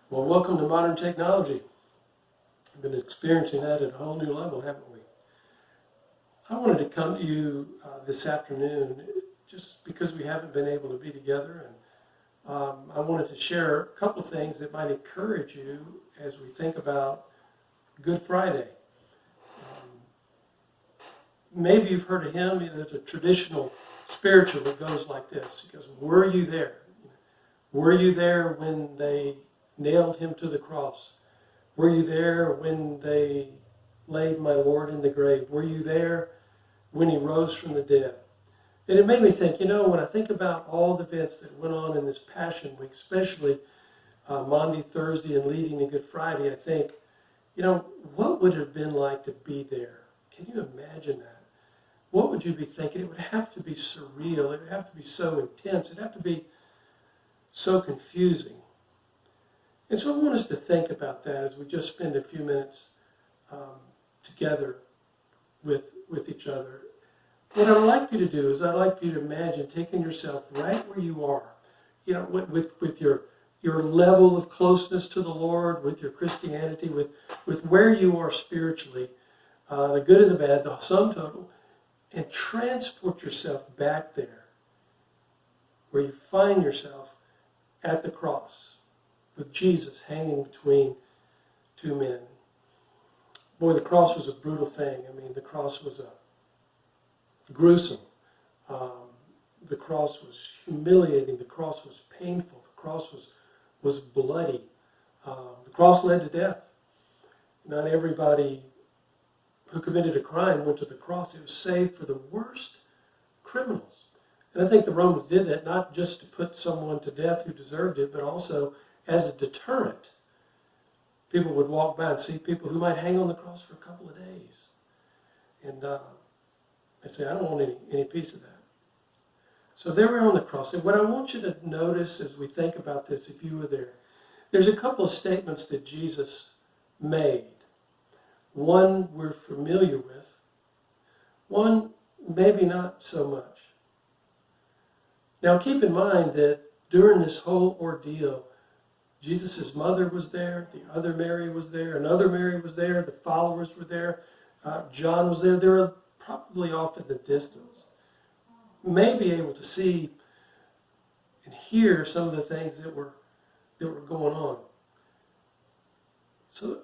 Well, welcome to modern technology. We've been experiencing that at a whole new level, haven't we? I wanted to come to you this afternoon just because we haven't been able to be together, and I wanted to share a couple of things that might encourage you as we think about Good Friday. Maybe you've heard of him. There's a traditional spiritual that goes like this. He goes, "Were you there? Were you there when they nailed him to the cross? Were you there when they laid my Lord in the grave? Were you there when he rose from the dead?" And it made me think, when I think about all the events that went on in this Passion Week, especially Maundy, Thursday, and leading to Good Friday, I think, what would it have been like to be there? Can you imagine that? What would you be thinking? It would have to be surreal. It would have to be so intense. It would have to be so confusing. And so I want us to think about that as we just spend a few minutes together with each other. What I'd like you to do is I'd like you to imagine taking yourself right where you are, with your level of closeness to the Lord, with your Christianity, with where you are spiritually, the good and the bad, the sum total, and transport yourself back there where you find yourself at the cross with Jesus hanging between two men. Boy, the cross was a brutal thing. The cross was gruesome. The cross was humiliating. The cross was painful. The cross was bloody. The cross led to death. Not everybody who committed a crime went to the cross. It was saved for the worst criminals. And I think the Romans did that not just to put someone to death who deserved it, but also as a deterrent. People would walk by and see people who might hang on the cross for a couple of days. And I'd say, I don't want any piece of that. So there we are on the cross. And what I want you to notice as we think about this, if you were there, there's a couple of statements that Jesus made. One we're familiar with. One maybe not so much. Now keep in mind that during this whole ordeal, Jesus' mother was there, the other Mary was there, another Mary was there, the followers were there, John was there. They were probably off in the distance. May be able to see and hear some of the things that were going on. So,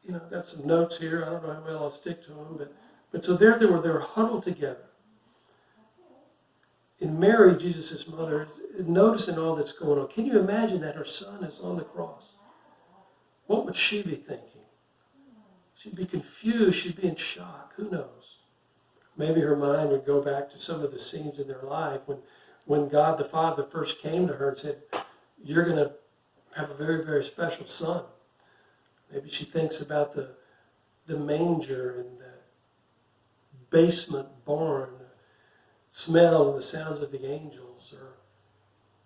I've got some notes here. I don't know how well I'll stick to them, but so there they were huddled together. And Mary, Jesus' mother, is noticing all that's going on. Can you imagine that her son is on the cross? What would she be thinking? She'd be confused. She'd be in shock. Who knows? Maybe her mind would go back to some of the scenes in their life when God the Father first came to her and said, "You're going to have a very, very special son." Maybe she thinks about the manger and the basement barn, the smell and the sounds of the angels, or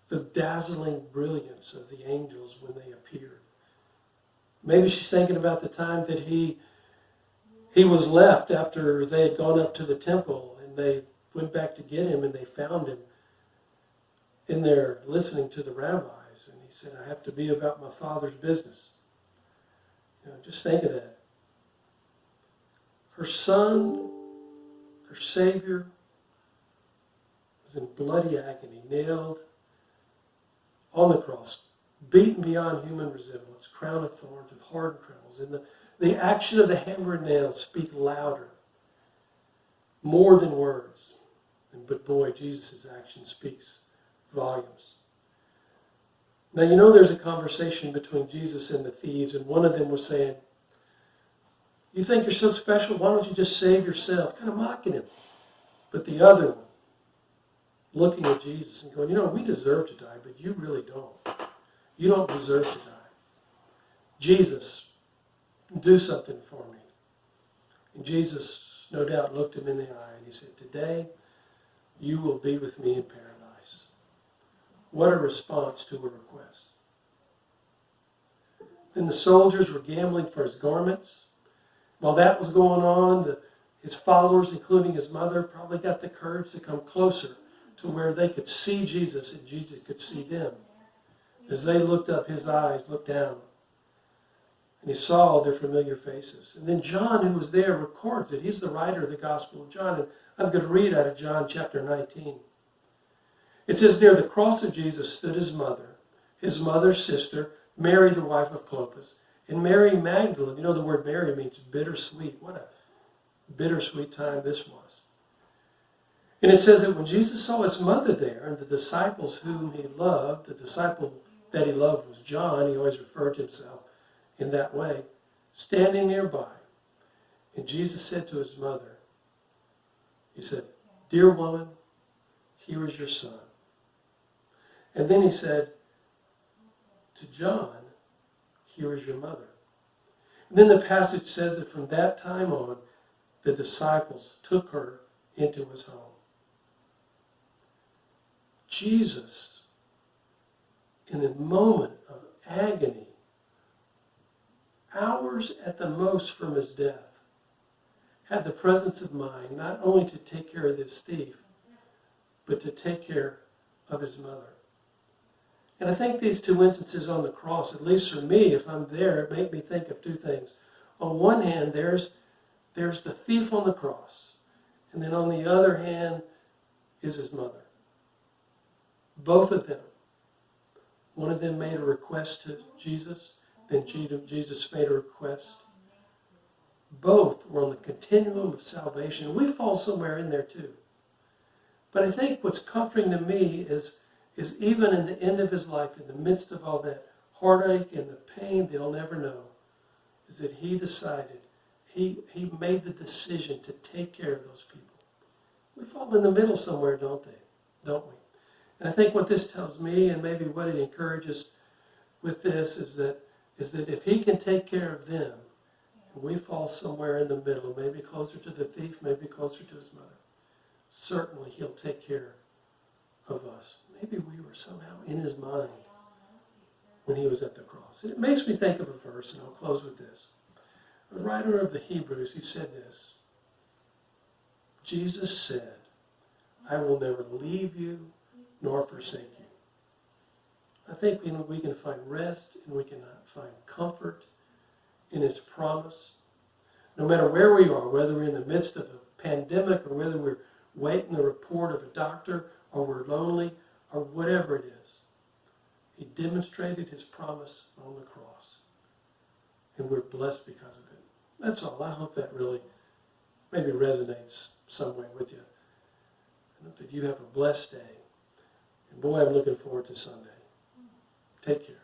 the dazzling brilliance of the angels when they appeared. Maybe she's thinking about the time that he was left after they had gone up to the temple and they went back to get him and they found him in there listening to the rabbis. And he said, "I have to be about my Father's business." Just think of that. Her son, her Savior, was in bloody agony, nailed on the cross, beaten beyond human resemblance, crown of thorns with hardened knuckles. And the action of the hammer and nails speak louder, more than words. But boy, Jesus' action speaks volumes. Now, there's a conversation between Jesus and the thieves, and one of them was saying, "You think you're so special? Why don't you just save yourself?" Kind of mocking him. But the other one, looking at Jesus and going, "We deserve to die, but you really don't. You don't deserve to die. Jesus, do something for me." And Jesus, no doubt, looked him in the eye and he said, "Today, you will be with me in paradise." What a response to a request. Then the soldiers were gambling for his garments. While that was going on, his followers, including his mother, probably got the courage to come closer to where they could see Jesus and Jesus could see them. As they looked up, his eyes looked down And he saw their familiar faces. And then John, who was there, records it. He's the writer of the Gospel of John. And I'm going to read out of John chapter 19. It says, near the cross of Jesus stood his mother's sister, Mary, the wife of Clopas, and Mary Magdalene. You know the word Mary means bittersweet. What a bittersweet time this was. And it says that when Jesus saw his mother there and the disciples whom he loved, the disciple that he loved was John, he always referred to himself in that way, standing nearby. And Jesus said to his mother, he said, dear woman, here is your son. And then he said to John, here is your mother. And then the passage says that from that time on, the disciples took her into his home. Jesus, in a moment of agony, hours at the most from his death, had the presence of mind not only to take care of this thief, but to take care of his mother. And I think these two instances on the cross, at least for me, if I'm there, it make me think of two things. On one hand, there's the thief on the cross, and then on the other hand is his mother. Both of them. One of them made a request to Jesus, then Jesus made a request. Both were on the continuum of salvation. We fall somewhere in there too. But I think what's comforting to me is even in the end of his life, in the midst of all that heartache and the pain they'll never know, is that he decided, he made the decision to take care of those people. We fall in the middle somewhere, don't we? And I think what this tells me, and maybe what it encourages with this, is that if he can take care of them, and we fall somewhere in the middle, maybe closer to the thief, maybe closer to his mother, certainly he'll take care of us. Maybe we were somehow in his mind when he was at the cross. It makes me think of a verse, and I'll close with this. The writer of the Hebrews, he said this. Jesus said, I will never leave you nor forsake you. I think we can find rest and we can find comfort in his promise. No matter where we are, whether we're in the midst of a pandemic or whether we're waiting the report of a doctor or we're lonely or whatever it is, he demonstrated his promise on the cross. And we're blessed because of it. That's all. I hope that really maybe resonates some way with you. I hope that you have a blessed day. And boy, I'm looking forward to Sunday. Take care.